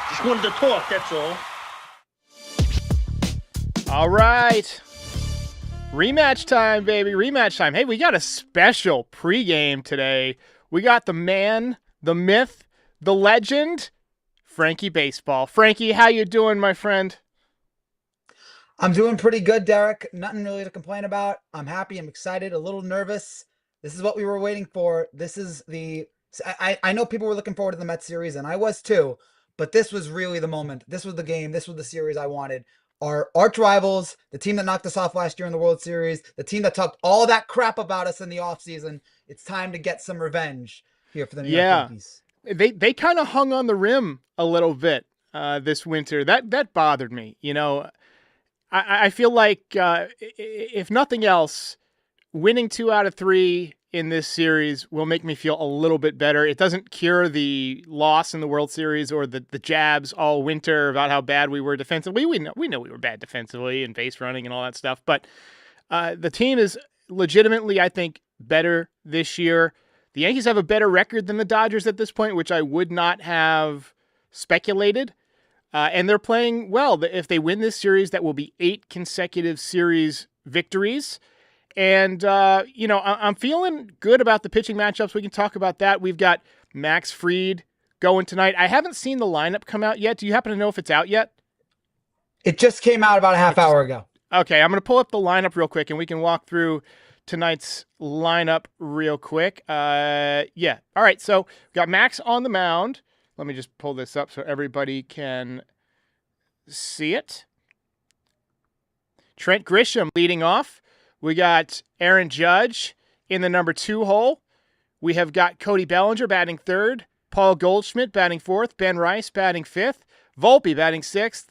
Just wanted to talk, that's all. All right. Rematch time, baby. Rematch time. Hey, we got a special pregame today. We got the man, the myth, the legend, Frankie Baseball. Frankie, how you doing, my friend? I'm doing pretty good, Derek. Nothing really to complain about. I'm happy. I'm excited, a little nervous. This is what we were waiting for. This is I know people were looking forward to the Mets series, and I was too, but this was really the moment. This was the game. This was the series I wanted. Our arch rivals, the team that knocked us off last year in the World Series, the team that talked all that crap about us in the offseason. It's time to get some revenge here for the New York Yankees. They kind of hung on the rim a little bit this winter. That bothered me. You know, I feel like if nothing else, winning 2 out of 3 in this series will make me feel a little bit better. It doesn't cure the loss in the World Series or the jabs all winter about how bad we were defensively. We know we were bad defensively and base running and all that stuff. But the team is legitimately, I think, better this year. The Yankees have a better record than the Dodgers at this point, which I would not have speculated. And they're playing well. If they win this series, that will be 8 consecutive series victories. And, I'm feeling good about the pitching matchups. We can talk about that. We've got Max Fried going tonight. I haven't seen the lineup come out yet. Do you happen to know if it's out yet? It just came out about a half hour ago. Okay, I'm going to pull up the lineup real quick, and we can walk through tonight's lineup real quick. Yeah. All right, so we've got Max on the mound. Let me just pull this up so everybody can see it. Trent Grisham leading off. We got Aaron Judge in the number 2 hole. We have got Cody Bellinger batting 3rd. Paul Goldschmidt batting 4th. Ben Rice batting 5th. Volpe batting 6th.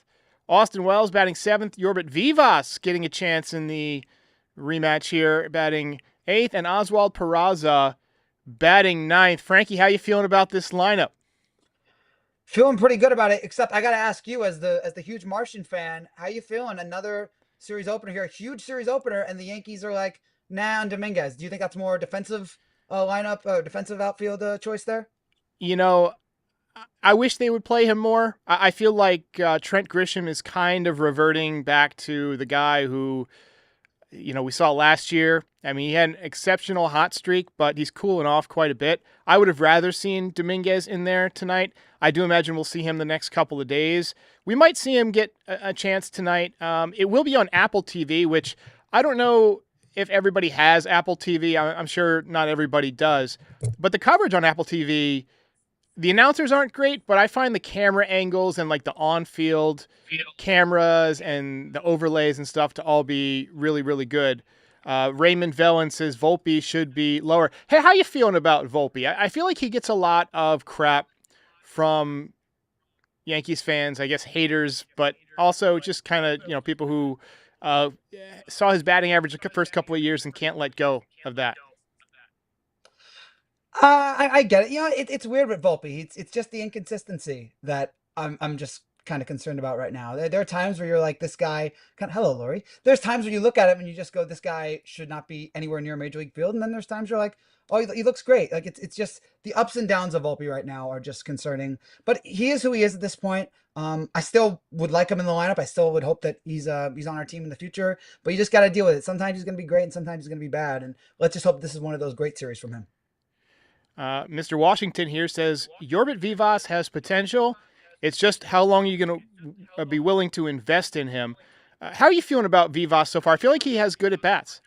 Austin Wells batting 7th. Yorbit Vivas getting a chance in the rematch here, batting 8th. And Oswald Peraza batting 9th. Frankie, how you feeling about this lineup? Feeling pretty good about it, except I got to ask you as the huge Martian fan, how you feeling? Another series opener here, a huge series opener, and the Yankees are like, nah, on Dominguez. Do you think that's more defensive lineup, defensive outfield choice there? You know, I wish they would play him more. I feel like Trent Grisham is kind of reverting back to the guy who, we saw last year. I mean, he had an exceptional hot streak, but he's cooling off quite a bit. I would have rather seen Dominguez in there tonight. I do imagine we'll see him the next couple of days. We might see him get a chance tonight. It will be on Apple TV, which I don't know if everybody has Apple TV. I'm sure not everybody does. But the coverage on Apple TV, the announcers aren't great, but I find the camera angles and like the on-field cameras and the overlays and stuff to all be really, really good. Raymond Vellon says Volpe should be lower. Hey, how you feeling about Volpe? I feel like he gets a lot of crap from Yankees fans, I guess haters, but also just kind of, people who saw his batting average the first couple of years and can't let go of that. I get it. It's weird with Volpe. It's just the inconsistency that I'm just kind of concerned about right now. There are times where you're like, this guy. Hello, Lori. There's times when you look at him and you just go, this guy should not be anywhere near Major League field. And then there's times you're like, oh, he looks great. Like it's just the ups and downs of Volpe right now are just concerning. But he is who he is at this point. I still would like him in the lineup. I still would hope that he's on our team in the future. But you just got to deal with it. Sometimes he's going to be great and sometimes he's going to be bad. And let's just hope this is one of those great series from him. Mr. Washington here says, Yorbit Vivas has potential. It's just how long are you going to be willing to invest in him? How are you feeling about Vivas so far? I feel like he has good at-bats.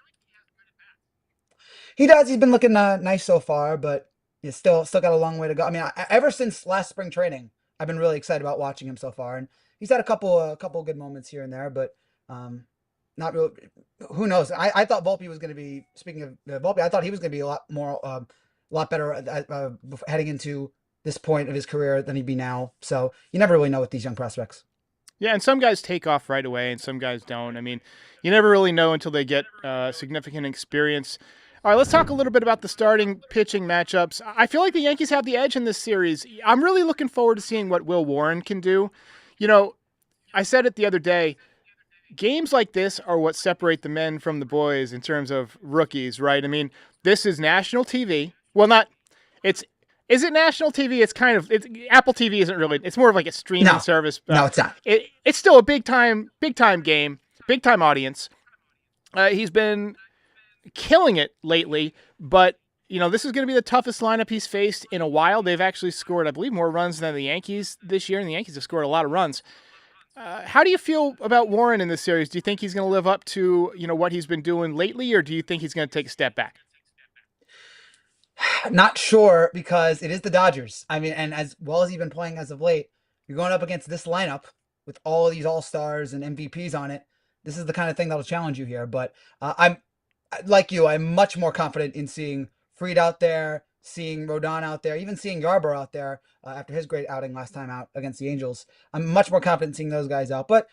He does. He's been looking nice so far, but he's still got a long way to go. I mean, ever since last spring training, I've been really excited about watching him so far. And he's had a couple good moments here and there, but not really. Who knows? I thought Volpe was going to be, speaking of Volpe, I thought he was going to be a lot better heading into this point of his career than he'd be now. So you never really know with these young prospects. Yeah, and some guys take off right away and some guys don't. I mean, you never really know until they get significant experience. All right, let's talk a little bit about the starting pitching matchups. I feel like the Yankees have the edge in this series. I'm really looking forward to seeing what Will Warren can do. I said it the other day, games like this are what separate the men from the boys in terms of rookies, right? I mean, this is national TV. Well, Is it national TV? It's Apple TV isn't really. It's more of like a streaming No, service. no, it's not. It's still a big time game, big time audience. He's been killing it lately, but this is going to be the toughest lineup he's faced in a while. They've actually scored, I believe, more runs than the Yankees this year, and the Yankees have scored a lot of runs. How do you feel about Warren in this series? Do you think he's going to live up to what he's been doing lately, or do you think he's going to take a step back? Not sure because it is the Dodgers. I mean, and as well as he's been playing as of late, you're going up against this lineup with all of these all-stars and MVPs on it. This is the kind of thing that'll challenge you here. But I'm like you. I'm much more confident in seeing Fried out there, seeing Rodon out there, even seeing Yarbrough out there after his great outing last time out against the Angels. I'm much more confident in seeing those guys out. But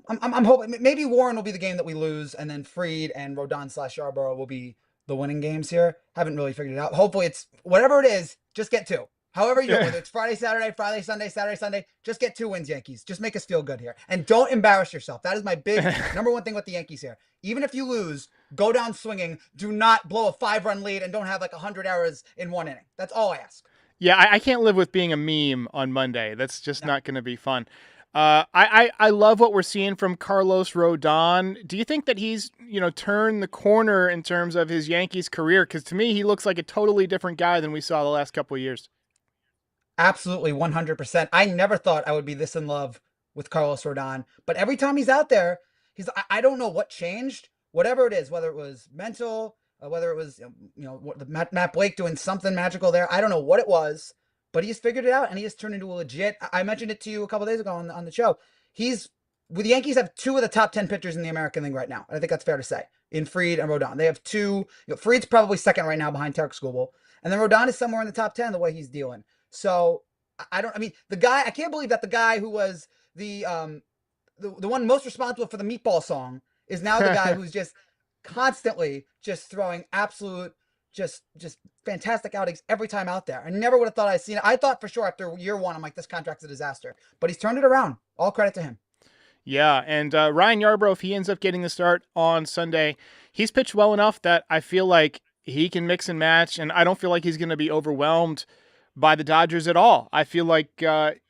I'm hoping maybe Warren will be the game that we lose, and then Fried and Rodon / Yarbrough will be the winning games here. Haven't really figured it out. Hopefully it's whatever it is, just get two. However you do it, whether it's Friday, Saturday, Friday, Sunday, Saturday, Sunday, just get 2 wins, Yankees. Just make us feel good here. And don't embarrass yourself. That is my big number one thing with the Yankees here. Even if you lose, go down swinging. Do not blow a 5-run lead and don't have like 100 errors in 1 inning. That's all I ask. Yeah, I can't live with being a meme on Monday. That's just not going to be fun. I love what we're seeing from Carlos Rodon. Do you think that he's, turned the corner in terms of his Yankees career? Because to me, he looks like a totally different guy than we saw the last couple of years. Absolutely, 100%. I never thought I would be this in love with Carlos Rodon, but every time he's out there, I don't know what changed. Whatever it is, whether it was mental, whether it was Matt Blake doing something magical there, I don't know what it was, but he's figured it out and he has turned into a legit. I mentioned it to you a couple days ago on the show. The Yankees have 2 of the top 10 pitchers in the American League right now. I think that's fair to say. In Fried and Rodon, they have 2. Fried's probably second right now behind Tarek Skubal, and then Rodon is somewhere in the top 10 the way he's dealing. So I mean, the guy, I can't believe that the guy who was the one most responsible for the meatball song is now the guy who's just constantly just throwing absolute, just fantastic outings every time out there. I never would have thought I'd seen it. I thought for sure after year 1, I'm like, this contract's a disaster, but he's turned it around. All credit to him. Yeah, and Ryan Yarbrough, if he ends up getting the start on Sunday, he's pitched well enough that I feel like he can mix and match, and I don't feel like he's going to be overwhelmed by the Dodgers at all. I feel like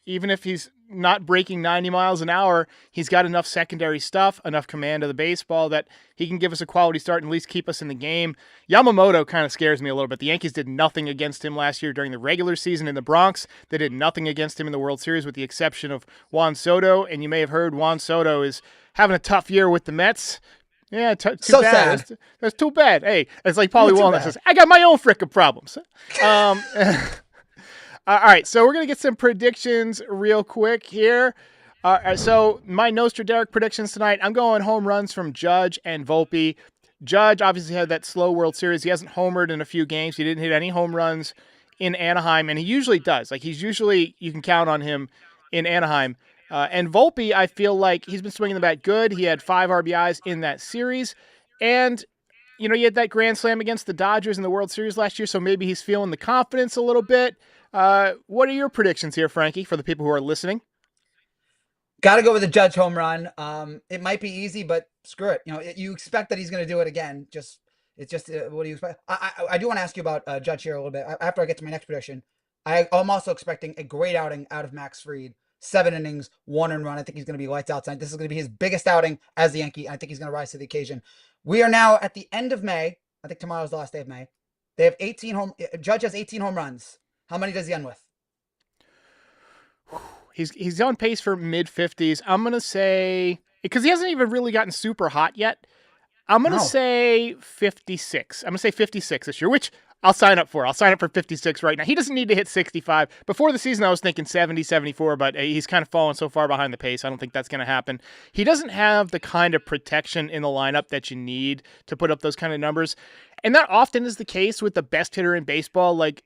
even if he's not breaking 90 miles an hour, he's got enough secondary stuff, enough command of the baseball that he can give us a quality start and at least keep us in the game. Yamamoto kind of scares me a little bit. The Yankees did nothing against him last year during the regular season in the Bronx. They did nothing against him in the World Series with the exception of Juan Soto, and you may have heard Juan Soto is having a tough year with the Mets. Yeah, too so bad. Sad. That's too bad. Hey, it's like Paulie Walnut says, I got my own frickin' problems. All right, so we're going to get some predictions real quick here. So my Nostra Derek predictions tonight, I'm going home runs from Judge and Volpe. Judge obviously had that slow World Series. He hasn't homered in a few games. He didn't hit any home runs in Anaheim, and he usually does. Like, you can count on him in Anaheim. And Volpe, I feel like he's been swinging the bat good. He had 5 RBIs in that series. And, he had that grand slam against the Dodgers in the World Series last year, so maybe he's feeling the confidence a little bit. What are your predictions here, Frankie, for the people who are listening? Got to go with the Judge home run. It might be easy, but screw it. You expect that he's going to do it again. What do you expect? I do want to ask you about Judge here a little bit. After I get to my next prediction, I'm also expecting a great outing out of Max Fried. 7 innings, 1 earned run. I think he's going to be lights out tonight. This is going to be his biggest outing as the Yankee. I think he's going to rise to the occasion. We are now at the end of May. I think tomorrow's the last day of May. They have Judge has 18 home runs. How many does he end with? He's on pace for mid-50s. I'm going to say, because he hasn't even really gotten super hot yet, I'm going to say 56. I'm going to say 56 this year, which I'll sign up for. I'll sign up for 56 right now. He doesn't need to hit 65. Before the season, I was thinking 70, 74, but he's kind of fallen so far behind the pace. I don't think that's going to happen. He doesn't have the kind of protection in the lineup that you need to put up those kind of numbers. And that often is the case with the best hitter in baseball. Like,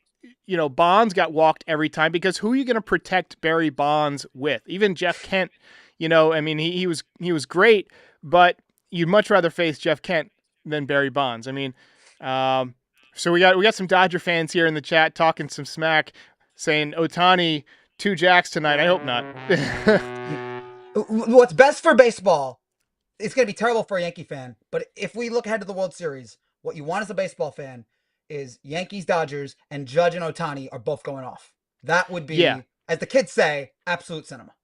Bonds got walked every time because who are you going to protect Barry Bonds with? Even Jeff Kent, he was great, but you'd much rather face Jeff Kent than Barry Bonds. So we got some Dodger fans here in the chat talking some smack, saying Ohtani 2 jacks tonight. I hope not. What's best for baseball, it's going to be terrible for a Yankee fan, but if we look ahead to the World Series, what you want as a baseball fan is Yankees, Dodgers, and Judge and Ohtani are both going off. That would Yeah. be, as the kids say, absolute cinema.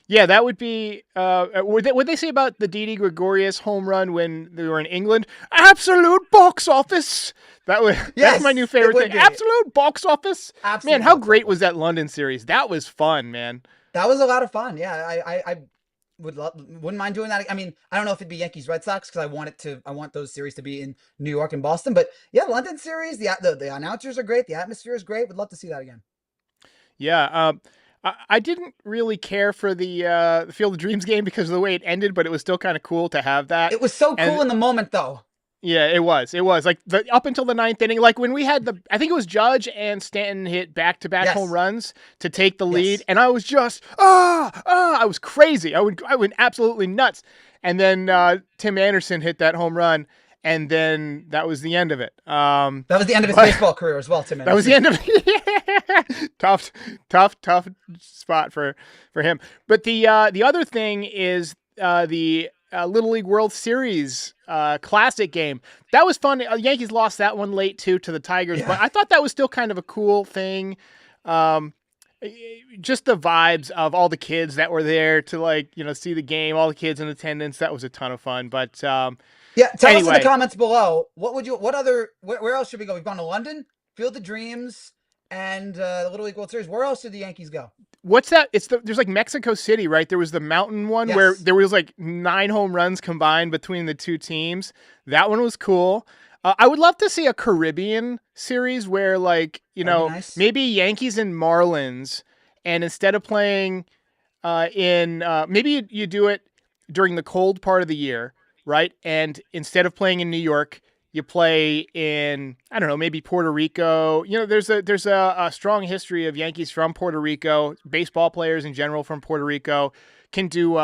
Yeah, that would be. What they say about the Didi Gregorius home run when they were in England? Absolute box office. That's Yes, my new it favorite would thing. be. Absolute box office. Absolute Man, how box great office. was that London series? That was fun, man. That was a lot of fun. Yeah, I wouldn't mind doing that. I mean, I don't know if it'd be Yankees Red Sox because I want those series to be in New York and Boston. But yeah, London series, the announcers are great, the atmosphere is great. Would love to see that again. Yeah. I didn't really care for the Field of Dreams game because of the way it ended, but it was still kind of cool to have that. It was so And cool in the moment, though. yeah, it was. It was like up until the ninth inning, like when we had I think it was Judge and Stanton hit back-to-back Yes. home runs to take the lead, Yes. and I was just I was crazy. I went absolutely nuts. And then Tim Anderson hit that home run, and then that was the end of it. That was the end of his baseball career as well, Tim Anderson. That was the end of it. tough spot for him. But the other thing is the Little League World Series Classic game. That was fun. Yankees lost that one late too to the Tigers, but I thought that was still kind of a cool thing. Just the vibes of all the kids that were there to see the game, all the kids in attendance. That was a ton of fun. But tell anyway. us in the comments below. Where else should we go? We've gone to London, Field of Dreams, and the Little League World Series. Where else did the Yankees go? What's that? There's like Mexico City, right? There was the mountain one where there was like 9 home runs combined between the two teams. That one was cool. I would love to see a Caribbean series where maybe Yankees and Marlins, and instead of playing maybe you do it during the cold part of the year, right? And instead of playing in New York, you play in, I don't know, maybe Puerto Rico. There's a strong history of Yankees from Puerto Rico. Baseball players in general from Puerto Rico can do,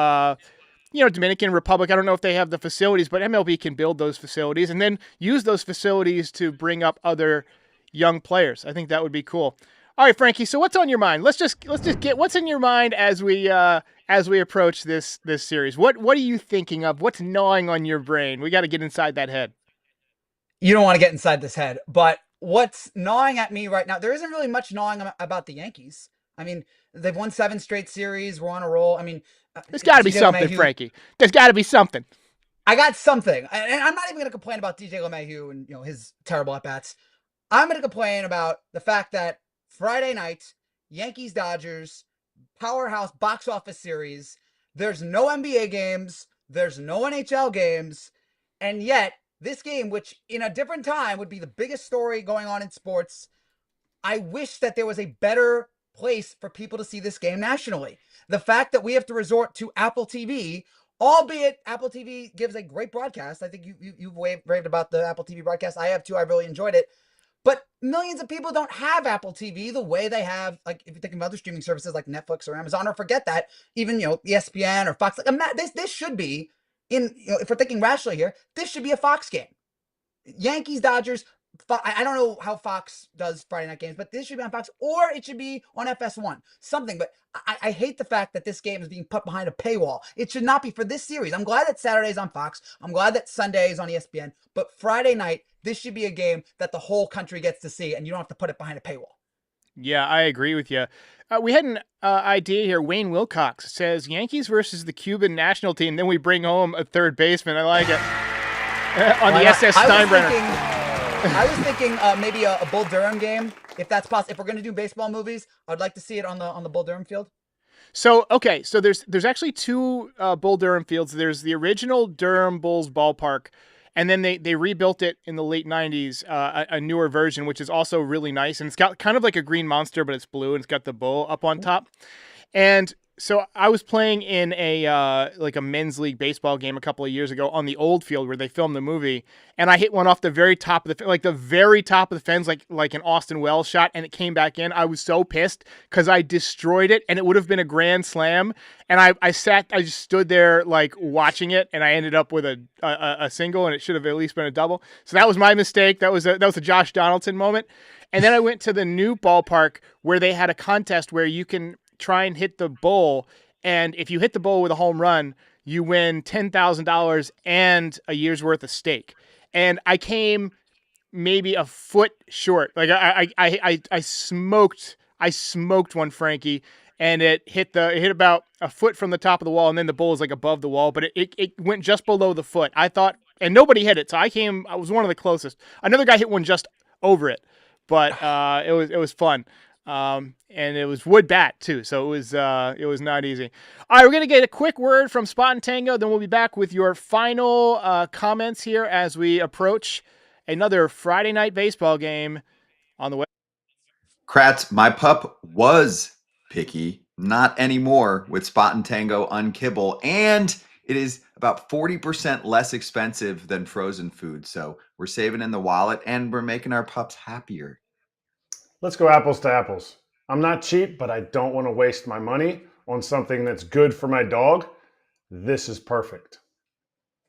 Dominican Republic. I don't know if they have the facilities, but MLB can build those facilities and then use those facilities to bring up other young players. I think that would be cool. All right, Frankie. So what's on your mind? Let's just get what's in your mind as we approach this series. What are you thinking of? What's gnawing on your brain? We got to get inside that head. You don't want to get inside this head, but what's gnawing at me right now, there isn't really much gnawing about the Yankees. I mean, they've won 7 straight series. We're on a roll. I mean, there's got to be something, Frankie. There's got to be something. I got something. And I'm not even going to complain about DJ LeMahieu and his terrible at-bats. I'm going to complain about the fact that Friday night, Yankees-Dodgers, powerhouse box office series, there's no NBA games, there's no NHL games, and yet this game, which in a different time would be the biggest story going on in sports, I wish that there was a better place for people to see this game nationally. The fact that we have to resort to Apple TV, albeit Apple TV gives a great broadcast. I think you've raved about the Apple TV broadcast. I have too. I really enjoyed it. But millions of people don't have Apple TV the way they have, like, if you're thinking of other streaming services like Netflix or Amazon, or forget that, even, ESPN or Fox. Like, this should be, if we're thinking rationally here, this should be a Fox game. Yankees, Dodgers, I don't know how Fox does Friday night games, but this should be on Fox, or it should be on FS1, something. But I hate the fact that this game is being put behind a paywall. It should not be for this series. I'm glad that Saturday's on Fox. I'm glad that Sunday is on ESPN. But Friday night, this should be a game that the whole country gets to see, and you don't have to put it behind a paywall. Yeah, I agree with you. We had an idea here. Wayne Wilcox says Yankees versus the Cuban national team. Then we bring home a third baseman. I like it. On the SS Steinbrenner. I was thinking maybe a Bull Durham game, if that's possible. If we're going to do baseball movies, I'd like to see it on the Bull Durham field. So there's actually 2 Bull Durham fields. There's the original Durham Bulls ballpark, and then they rebuilt it in the late 90s, a newer version, which is also really nice. And it's got kind of like a green monster, but it's blue, and it's got the bull up on top. And so I was playing in a men's league baseball game a couple of years ago on the old field where they filmed the movie, and I hit one off the very top of the very top of the fence, like an Austin Wells shot, and it came back in. I was so pissed because I destroyed it, and it would have been a grand slam. And I just stood there like watching it, and I ended up with a single, and it should have at least been a double. So that was my mistake. That was a Josh Donaldson moment. And then I went to the new ballpark where they had a contest where you can try and hit the bull, and if you hit the bull with a home run, you win $10,000 and a year's worth of steak. And I came maybe a foot short. Like I smoked one Frankie, and it hit about a foot from the top of the wall, and then the bull is like above the wall, but it went just below the foot. I thought, and nobody hit it, so I was one of the closest. Another guy hit one just over it, but it was fun. And it was wood bat too, so it was not easy. All right, we're gonna get a quick word from Spot and Tango, then we'll be back with your final comments here as we approach another Friday night baseball game on the way. Kratz, my pup was picky, not anymore with Spot and Tango Unkibble, and it is about 40% less expensive than frozen food. So we're saving in the wallet and we're making our pups happier. Let's go apples to apples. I'm not cheap, but I don't want to waste my money on something that's good for my dog. This is perfect.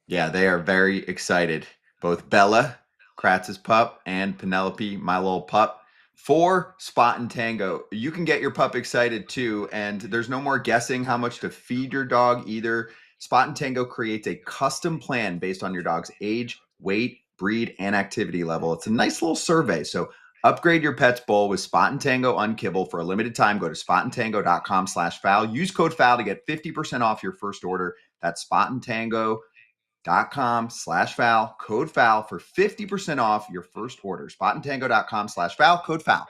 Yeah, they are very excited. Both Bella, Kratz's pup, and Penelope, my little pup, for Spot and Tango. You can get your pup excited too, and there's no more guessing how much to feed your dog either. Spot and Tango creates a custom plan based on your dog's age, weight, breed, and activity level. It's a nice little survey, so upgrade your pet's bowl with Spot and Tango Unkibble for a limited time. Go to spotandtango.com/foul. Use code FOUL to get 50% off your first order. That's spotandtango.com/foul. Code FOUL for 50% off your first order. Spotandtango.com/foul. Code FOUL.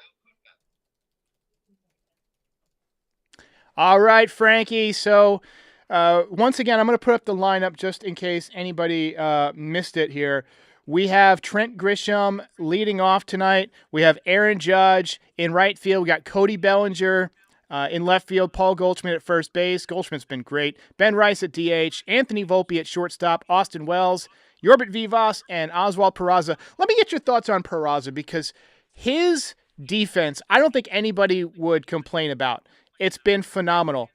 All right, Frankie. So once again, I'm going to put up the lineup just in case anybody missed it here. We have Trent Grisham leading off tonight. We have Aaron Judge in right field. We got Cody Bellinger in left field. Paul Goldschmidt at first base. Goldschmidt's been great. Ben Rice at DH. Anthony Volpe at shortstop. Austin Wells, Yorbit Vivas, and Oswald Peraza. Let me get your thoughts on Peraza because his defense, I don't think anybody would complain about. It's been phenomenal.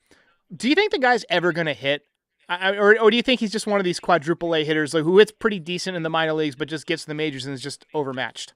Do you think the guy's ever going to hit? Or do you think he's just one of these quadruple A hitters who hits pretty decent in the minor leagues but just gets to the majors and is just overmatched?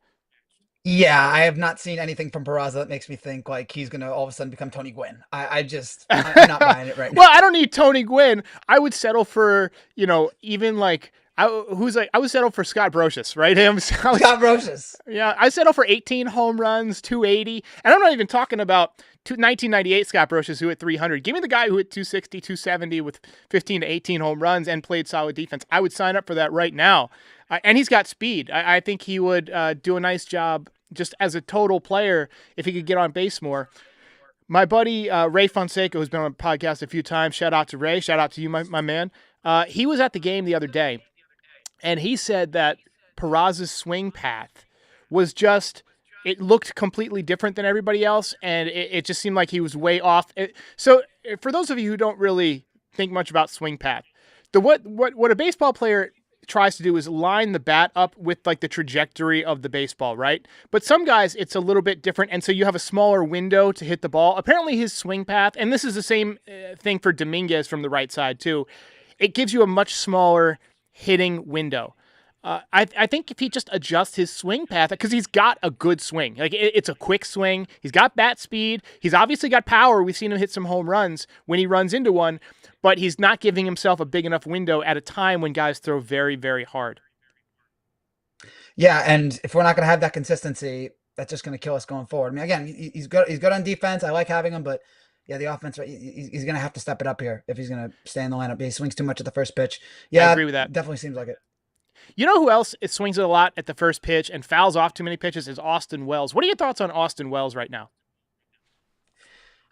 Yeah, I have not seen anything from Peraza that makes me think like he's gonna all of a sudden become Tony Gwynn. I'm not buying it right now. Well, I don't need Tony Gwynn. I would settle for, even like I would settle for Scott Brocious, right? Scott Brocious. Yeah, I settle for 18 home runs, 280, and I'm not even talking about 1998 Scott Brocious who hit 300. Give me the guy who hit 260, 270 with 15 to 18 home runs and played solid defense. I would sign up for that right now. And he's got speed. I think he would do a nice job just as a total player if he could get on base more. My buddy Ray Fonseca, who's been on the podcast a few times, shout out to Ray, shout out to you, my man. He was at the game the other day, and he said that Peraza's swing path was just, it looked completely different than everybody else, and it just seemed like he was way off. So for those of you who don't really think much about swing path, what a baseball player tries to do is line the bat up with like the trajectory of the baseball, right? But some guys, it's a little bit different, and so you have a smaller window to hit the ball. Apparently his swing path, and this is the same thing for Dominguez from the right side too, it gives you a much smaller hitting window. I think if he just adjusts his swing path, because he's got a good swing. Like it's a quick swing. He's got bat speed. He's obviously got power. We've seen him hit some home runs when he runs into one, but he's not giving himself a big enough window at a time when guys throw very, very hard. Yeah, and if we're not going to have that consistency, that's just going to kill us going forward. I mean, again, he's good. He's good on defense. I like having him, but yeah, the offense, he's going to have to step it up here if he's going to stay in the lineup. He swings too much at the first pitch. Yeah, I agree with that. Definitely seems like it. You know who else it swings it a lot at the first pitch and fouls off too many pitches is Austin Wells. What are your thoughts on Austin Wells right now?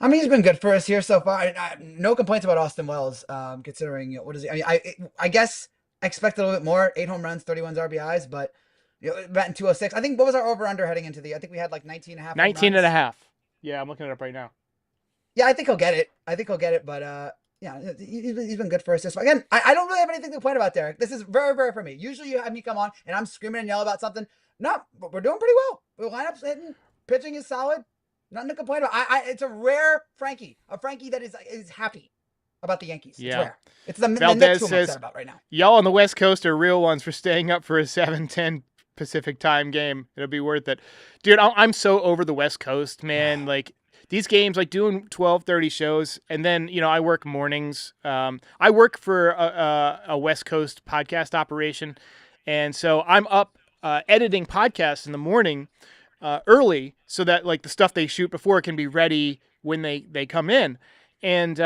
I mean, he's been good for us here so far. No complaints about Austin Wells, considering what is he? I mean, I guess I expected a little bit more. 8 home runs, 31 RBIs, but batting 206. I think what was our over/under heading into I think we had like 19 and a half. 19 and a half. Yeah, I'm looking it up right now. Yeah, I think he'll get it. But yeah, he's been good for us. Again, I don't really have anything to complain about, Derek. This is very, very for me. Usually you have me come on and I'm screaming and yell about something. No, we're doing pretty well. The lineup's hitting. Pitching is solid. Nothing to complain about. It's a rare Frankie. A Frankie that is happy about the Yankees. Yeah. It's rare. It's the Knicks who I'm upset about right now. Y'all on the West Coast are real ones for staying up for a 7:10 Pacific time game. It'll be worth it. Dude, I'm so over the West Coast, man. Like, these games, like doing 12:30 shows, and then, I work mornings. I work for a West Coast podcast operation, and so I'm up editing podcasts in the morning early so that like the stuff they shoot before can be ready when they come in. And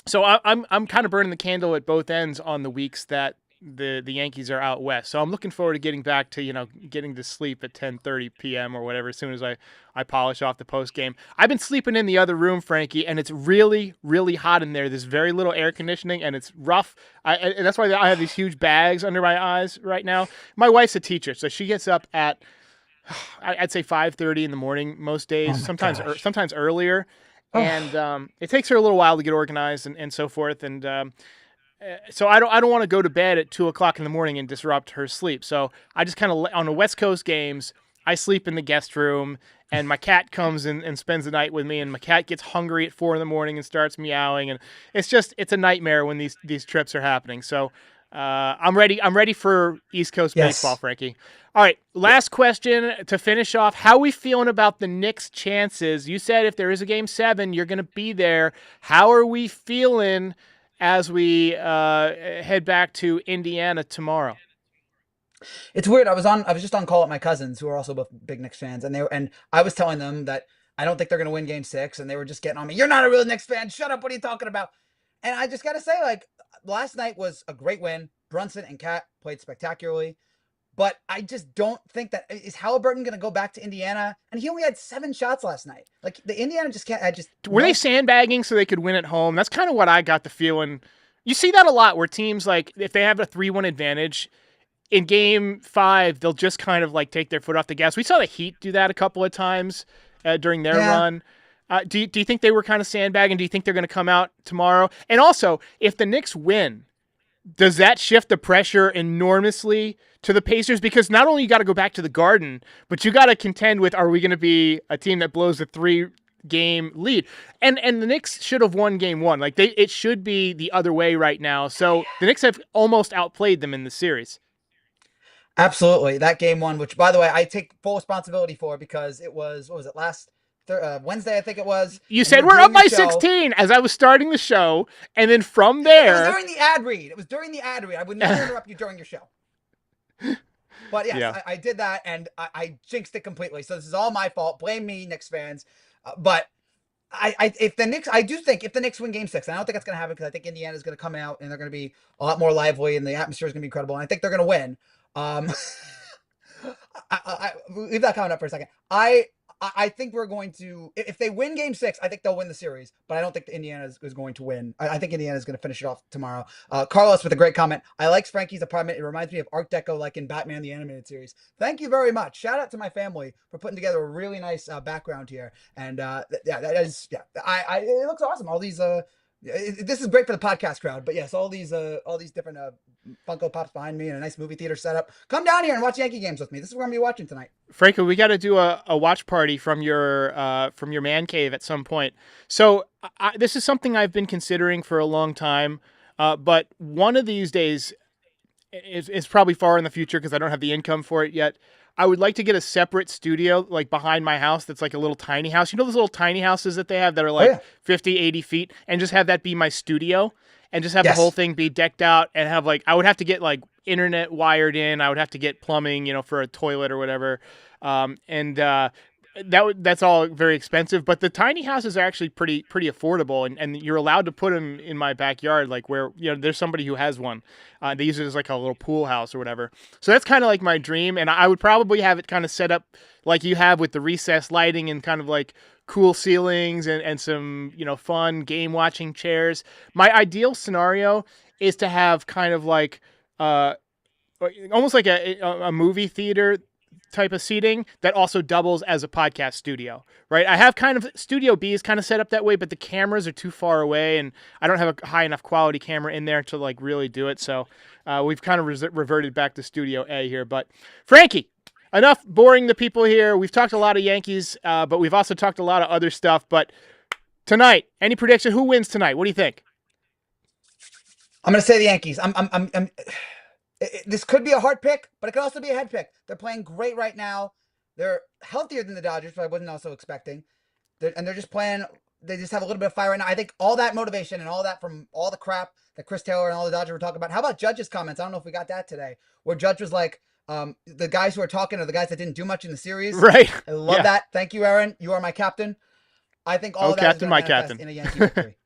so I'm kind of burning the candle at both ends on the weeks that the Yankees are out west. So I'm looking forward to getting back to, getting to sleep at 10:30 p.m. or whatever as soon as I polish off the post game. I've been sleeping in the other room, Frankie, and it's really, really hot in there. There's very little air conditioning, and it's rough. And that's why I have these huge bags under my eyes right now. My wife's a teacher, so she gets up at, I'd say 5:30 in the morning most days, sometimes earlier. And it takes her a little while to get organized and so forth. And so I don't want to go to bed at 2:00 in the morning and disrupt her sleep. So I just kind of, on the West Coast games, I sleep in the guest room, and my cat comes and spends the night with me, and my cat gets hungry at 4 in the morning and starts meowing. And it's a nightmare when these trips are happening. So I'm ready for East Coast baseball, Frankie. All right, last question to finish off. How are we feeling about the Knicks' chances? You said if there is a Game 7, you're going to be there. How are we feeling as we head back to Indiana tomorrow? It's weird. I was just on call with my cousins who are also both big Knicks fans, and I was telling them that I don't think they're going to win Game 6, and they were just getting on me. You're not a real Knicks fan. Shut up. What are you talking about? And I just got to say, like, last night was a great win. Brunson and Cat played spectacularly. But I just don't think that is Halliburton going to go back to Indiana. And he only had 7 shots last night. Like the Indiana just can't. Were they sandbagging so they could win at home? That's kind of what I got the feeling. You see that a lot where teams, like, if they have a 3-1 advantage in Game 5, they'll just kind of like take their foot off the gas. We saw the Heat do that a couple of times during their run. Do you think they were kind of sandbagging? Do you think they're going to come out tomorrow? And also, if the Knicks win, does that shift the pressure enormously to the Pacers? Because not only you got to go back to the Garden, but you got to contend with, are we going to be a team that blows a 3-game lead? And the Knicks should have won Game 1. Like it should be the other way right now. So the Knicks have almost outplayed them in the series. Absolutely. That Game 1, which by the way, I take full responsibility for because it was, what was it, last Wednesday, I think it was. You said we're up by 16 as I was starting the show, and then from there... It was during the ad read. I would never interrupt you during your show. But yes, I did that, and I jinxed it completely. So this is all my fault. Blame me, Knicks fans. But if the Knicks win Game 6, and I don't think that's going to happen because I think Indiana's going to come out, and they're going to be a lot more lively, and the atmosphere is going to be incredible, and I think they're going to win. Leave that comment up for a second. I think we're going to, if they win Game 6, I think they'll win the series, but I don't think Indiana is going to win. I think Indiana is going to finish it off tomorrow. Carlos with a great comment. I like Frankie's apartment. It reminds me of Art Deco, like in Batman the Animated Series. Thank you very much. Shout out to my family for putting together a really nice background here. And it looks awesome. All these, this is great for the podcast crowd, but yes, all these different Funko Pops behind me and a nice movie theater setup. Come down here and watch Yankee games with me. This is what I'm gonna be watching tonight. Franco, we got to do a watch party from your man cave at some point. So this is something I've been considering for a long time, but one of these days is probably far in the future because I don't have the income for it yet. I would like to get a separate studio like behind my house that's like a little tiny house. You know those little tiny houses that they have that are like 50, 80 feet, and just have that be my studio and just have the whole thing be decked out and have like, I would have to get like internet wired in. I would have to get plumbing, for a toilet or whatever. That's all very expensive, but the tiny houses are actually pretty affordable, and you're allowed to put them in my backyard, like where there's somebody who has one. They use it as like a little pool house or whatever. So that's kind of like my dream, and I would probably have it kind of set up like you have with the recessed lighting and kind of like cool ceilings and some fun game watching chairs. My ideal scenario is to have kind of like almost like a movie theater type of seating that also doubles as a podcast studio, right? I have kind of Studio B is kind of set up that way, but the cameras are too far away and I don't have a high enough quality camera in there to like really do it. So we've kind of reverted back to Studio A here. But Frankie, enough boring the people here. We've talked a lot of Yankees, but we've also talked a lot of other stuff. But tonight, any prediction? Who wins tonight? What do you think? I'm going to say the Yankees. This could be a hard pick, but it could also be a head pick. They're playing great right now. They're healthier than the Dodgers, but I wasn't also expecting. They're just playing. They just have a little bit of fire right now. I think all that motivation and all that from all the crap that Chris Taylor and all the Dodgers were talking about. How about Judge's comments? I don't know if we got that today, where Judge was like, The guys who are talking are the guys that didn't do much in the series. Right. I love that. Thank you, Aaron. You are my captain. I think all of that captain, is my manifest captain. in a Yankee victory.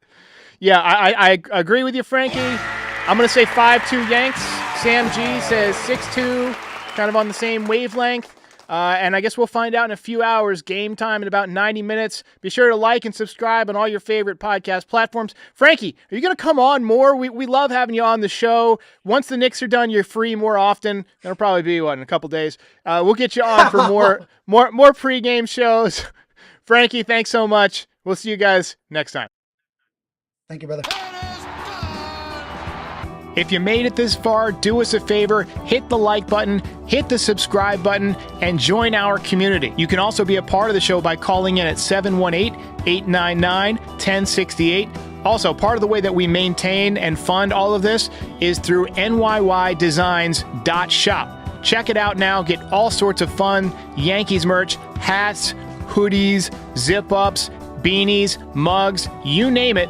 Yeah, I agree with you, Frankie. I'm going to say 5-2 Yanks. Sam G says 6-2, kind of on the same wavelength. And I guess we'll find out in a few hours. Game time in about 90 minutes. Be sure to like and subscribe on all your favorite podcast platforms. Frankie, are you going to come on more? We love having you on the show. Once the Knicks are done, you're free more often. That'll probably be, in a couple days. We'll get you on for more pregame shows. Frankie, thanks so much. We'll see you guys next time. Thank you, brother. If you made it this far, do us a favor, hit the like button, hit the subscribe button, and join our community. You can also be a part of the show by calling in at 718-899-1068. Also, part of the way that we maintain and fund all of this is through NYYDesigns.shop. Check it out now. Get all sorts of fun Yankees merch, hats, hoodies, zip-ups, beanies, mugs, you name it.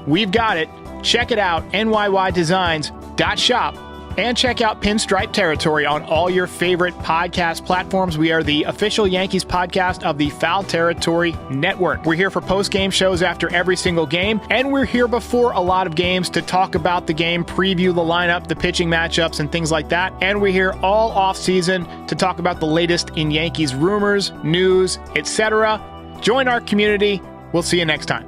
We've got it. Check it out, NYYDesigns.shop, and check out Pinstripe Territory on all your favorite podcast platforms. We are the official Yankees podcast of the Foul Territory Network. We're here for post-game shows after every single game, and we're here before a lot of games to talk about the game, preview the lineup, the pitching matchups, and things like that. And we're here all off-season to talk about the latest in Yankees rumors, news, etc. Join our community. We'll see you next time.